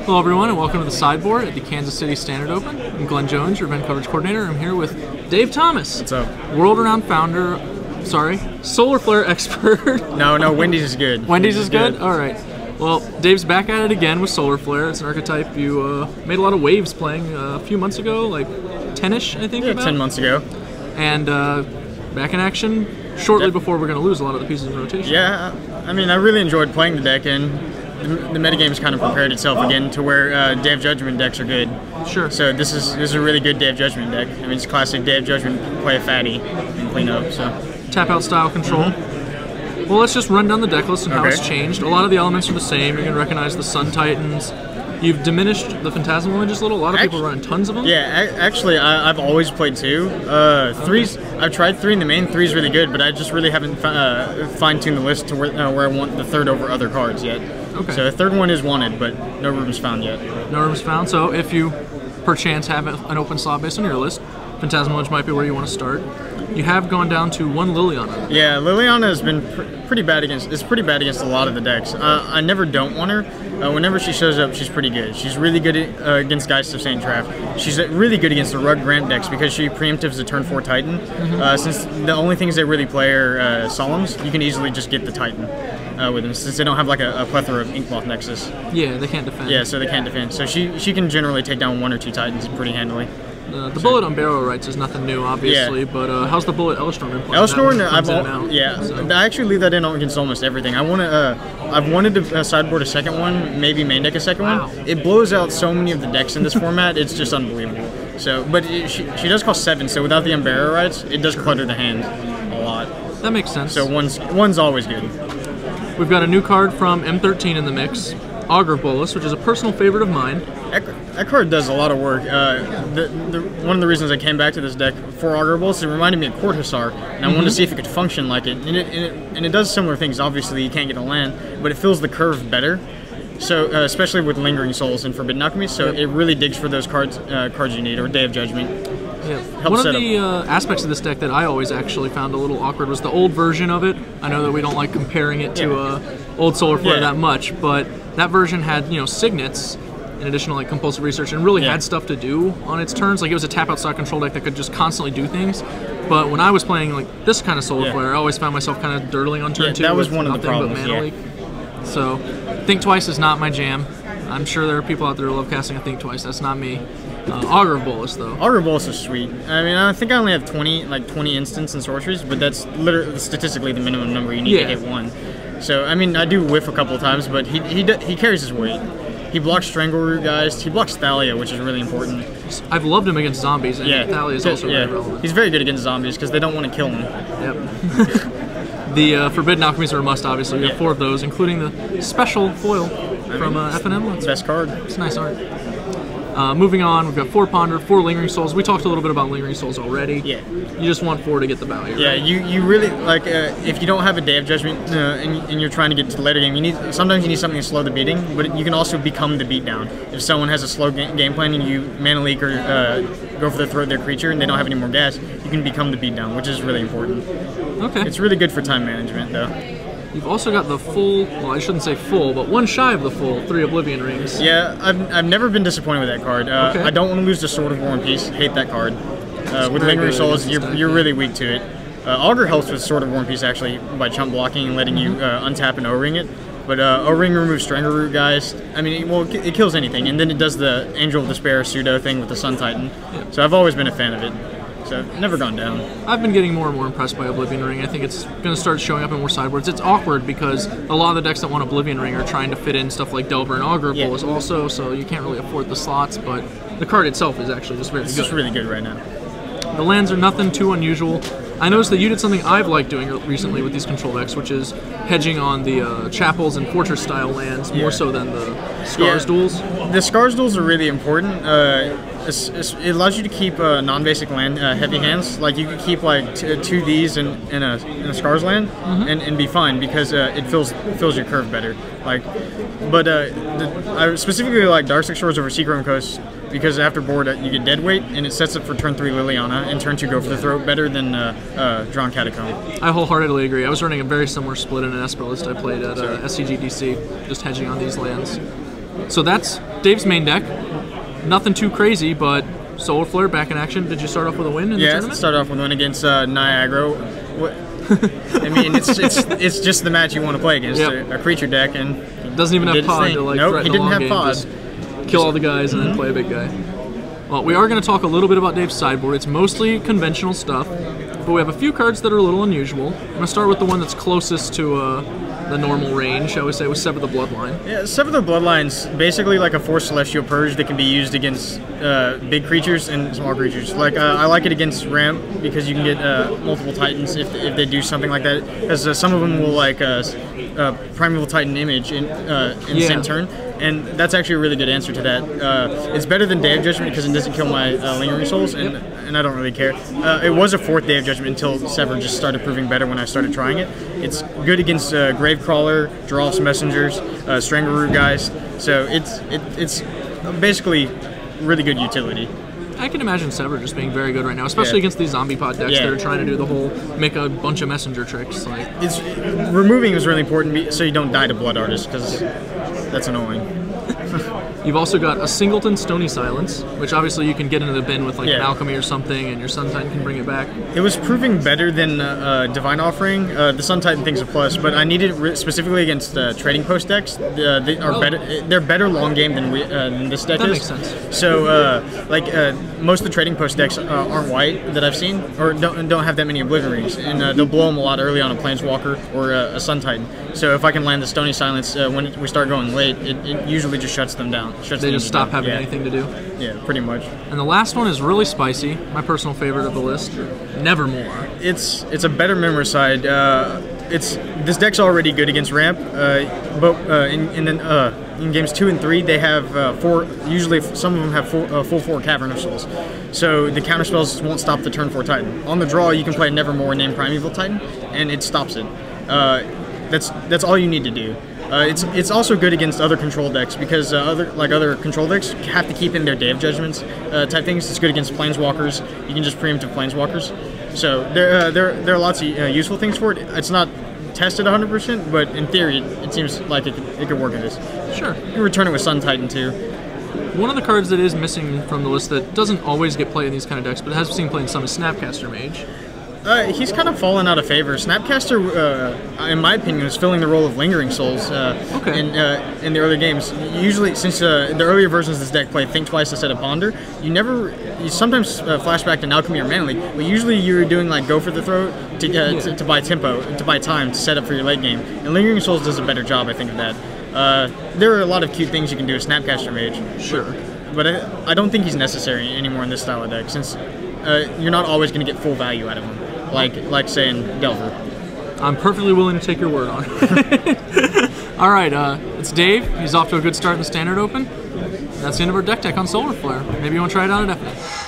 Hello everyone and welcome to the sideboard at the Kansas City Standard Open. I'm Glenn Jones, your event coverage coordinator. I'm here with Dave Thomas. What's up? World-renowned founder, solar flare expert. No, Wendy's is good. Wendy's is good? Alright. Well, Dave's back at it again with solar flare. It's an archetype you made a lot of waves playing a few months ago, like 10-ish, I think. Yeah, 10 months ago. And back in action shortly before we're going to lose a lot of the pieces in rotation. Yeah, I mean, I really enjoyed playing the deck, and the metagame's kind of prepared itself again to where Day of Judgment decks are good. Sure. So this is a really good Day of Judgment deck. I mean, it's classic Day of Judgment, play a fatty and clean up. So tap out style control. Well, let's just run down the deck list and how it's changed. A lot of the elements are the same. You're going to recognize the Sun Titans. You've diminished the Phantasmal images a little. A lot of people run tons of them. Yeah, actually, I've always played 2. 3's, I've tried 3 in the main. 3's really good, but I just really haven't fine-tuned the list to where I want the third over other cards yet. Okay. So the third one is wanted, but no room's found yet. No room's found. So if you, perchance, have an open slot based on your list, Phantasmal Image might be where you want to start. You have gone down to 1 Liliana. Yeah, Liliana has been pretty bad against. It's pretty bad against a lot of the decks. I never don't want her. Whenever she shows up, she's pretty good. She's really good against Geist of St. Traff. She's really good against the Rug Grant decks because she preemptives a turn 4 Titan. Since the only things they really play are Solemns, you can easily just get the Titan with them since they don't have like a plethora of Inkmoth Nexus. Yeah, they can't defend. Yeah, so they can't defend. So she can generally take down 1 or 2 Titans pretty handily. The bullet on Barrow Rights is nothing new, obviously, but how's the bullet Ellistorm been playing? Ellistorm, I actually leave that in against almost everything. I've wanted to sideboard a second one, maybe main deck a second one. It blows out so many of the decks in this format, it's just unbelievable. So, but she does cost 7, so without the Barrow Rights, it does clutter the hand a lot. That makes sense. So one's always good. We've got a new card from M13 in the mix. Augur Bolus, which is a personal favorite of mine. That card does a lot of work. One of the reasons I came back to this deck for Augur Bolus, it reminded me of Court Hussar, and I wanted to see if it could function like it. And it does similar things. Obviously, you can't get a land, but it fills the curve better. So, especially with Lingering Souls and Forbidden Alchemy, so it really digs for those cards you need, or Day of Judgment. Yeah. One of the aspects of this deck that I always actually found a little awkward was the old version of it. I know that we don't like comparing it to old Solar Flare that much, but that version had, signets in addition to like compulsive research and really had stuff to do on its turns. Like it was a tap out style control deck that could just constantly do things. But when I was playing like this kind of Solar Flare, I always found myself kind of dirtling on turn 2. That was one of the problems. Leak. So Think Twice is not my jam. I'm sure there are people out there who love casting a Think Twice. That's not me. Augur Bolus, though. Augur Bolus is sweet. I mean, I think I only have 20 instants and sorceries, but that's literally statistically the minimum number you need to hit 1. So, I mean, I do whiff a couple of times, but he carries his weight. He blocks Strangleroot guys. He blocks Thalia, which is really important. I've loved him against zombies, and Thalia is also very relevant. He's very good against zombies because they don't want to kill him. Yep. The Forbidden Alchemies are a must, obviously. We have 4 of those, including the special foil from FNM. Best card. It's nice art. Moving on, we've got 4 Ponder, 4 Lingering Souls. We talked a little bit about Lingering Souls already. Yeah. You just want 4 to get the value. Yeah, right? you really, like, if you don't have a Day of Judgment and you're trying to get to the later game, sometimes you need something to slow the beating, but you can also become the beatdown. If someone has a slow game plan and you mana leak or go for the throat of their creature and they don't have any more gas, you can become the beatdown, which is really important. Okay. It's really good for time management, though. You've also got the full, well, I shouldn't say full, but 1 shy of the full 3 Oblivion Rings. Yeah, I've never been disappointed with that card. I don't want to lose the Sword of War and Peace. Hate that card. With Lingering Souls, you're really weak to it. Augur helps with Sword of War and Peace, actually, by chump blocking and letting you untap and O-ring it. But O-ring removes Strangleroot guys. I mean, well, it kills anything. And then it does the Angel of Despair pseudo thing with the Sun Titan. Yeah. So I've always been a fan of it. So, never gone down. I've been getting more and more impressed by Oblivion Ring. I think it's going to start showing up in more sideboards. It's awkward because a lot of the decks that want Oblivion Ring are trying to fit in stuff like Delver and Augur Bolus also, so you can't really afford the slots, but the card itself is actually just very good. It's just really good right now. The lands are nothing too unusual. I noticed that you did something I've liked doing recently with these control decks, which is hedging on the Chapels and Fortress-style lands more so than the Scars duels. The Scars duels are really important. It allows you to keep non-basic land heavy hands. Like you could keep like 2 Ds in a Scars land and be fine because it fills your curve better. Like, but I specifically like Darkslick Shores over Seagram Coast because after board you get dead weight and it sets up for turn 3 Liliana and turn 2 go for the throat better than Drawn Catacomb. I wholeheartedly agree. I was running a very similar split in an Esper list I played at SCGKC, just hedging on these lands. So that's Dave's main deck. Nothing too crazy, but Solar Flare back in action. Did you start off with a win in the tournament? Yeah, started off with a win against Niagara. I mean, it's just the match you want to play against a creature deck, and doesn't even have pod to like nope, he didn't have pod. Just kill all the guys and then play a big guy. Well, we are going to talk a little bit about Dave's sideboard. It's mostly conventional stuff, but we have a few cards that are a little unusual. I'm going to start with the one that's closest to the normal range, shall we say, with Sever the Bloodline. Yeah, Sever the Bloodline's basically like a Force Celestial Purge that can be used against big creatures and small creatures. Like I like it against Ramp because you can get multiple Titans if they do something like that. As some of them will like Primeval Titan Image in the same turn, and that's actually a really good answer to that. It's better than Day of Judgment because it doesn't kill my Lingering Souls, and I don't really care. It was a 4th Day of Judgment until Sever just started proving better when I started trying it. It's good against Gravecrawler, Drolf's Messengers, Strangleroot guys, so it's basically really good utility. I can imagine Sever just being very good right now, especially against these zombie pod decks that are trying to do the whole make a bunch of messenger tricks. Like, removing is really important so you don't die to Blood Artist, because that's annoying. You've also got a Singleton Stony Silence, which obviously you can get into the bin with like an Alchemy or something, and your Sun Titan can bring it back. It was proving better than Divine Offering. The Sun Titan thing's a plus, but I needed it specifically against Trading Post decks. They're better long game than this deck is. That makes sense. So most of the Trading Post decks aren't white that I've seen, or don't have that many Oblivion Rings, and they'll blow them a lot early on a Planeswalker or a Sun Titan. So if I can land the Stony Silence when we start going late, it usually just shuts them down. They just stop having anything to do. Yeah, pretty much. And the last one is really spicy. My personal favorite of the list, Nevermore. It's a better Memoricide. This deck's already good against Ramp, but in games 2 and 3 they have 4. Usually some of them have full 4 Cavern Souls, so the counterspells won't stop the turn 4 Titan. On the draw, you can play Nevermore named Primeval Titan, and it stops it. That's all you need to do. It's also good against other control decks because other control decks have to keep in their Day of Judgments type things. It's good against Planeswalkers. You can just preemptive Planeswalkers. So there are lots of useful things for it. It's not tested 100%, but in theory, it seems like it could work in this. Sure. You can return it with Sun Titan too. One of the cards that is missing from the list that doesn't always get played in these kind of decks, but has seen play in some, is Snapcaster Mage. He's kind of fallen out of favor. Snapcaster, in my opinion, is filling the role of Lingering Souls in the early games. Usually, since the earlier versions of this deck play Think Twice instead of Ponder, you sometimes flash back to Alchemy or Manly, but usually you're doing like Go for the Throat to buy tempo, to buy time, to set up for your late game. And Lingering Souls does a better job, I think, of that. There are a lot of cute things you can do with Snapcaster Mage. Sure. But I don't think he's necessary anymore in this style of deck, since you're not always going to get full value out of him. Like saying Delver. I'm perfectly willing to take your word on it. All right, it's Dave. He's off to a good start in the Standard Open. That's the end of our deck tech on Solar Flare. Maybe you want to try it out at FNA.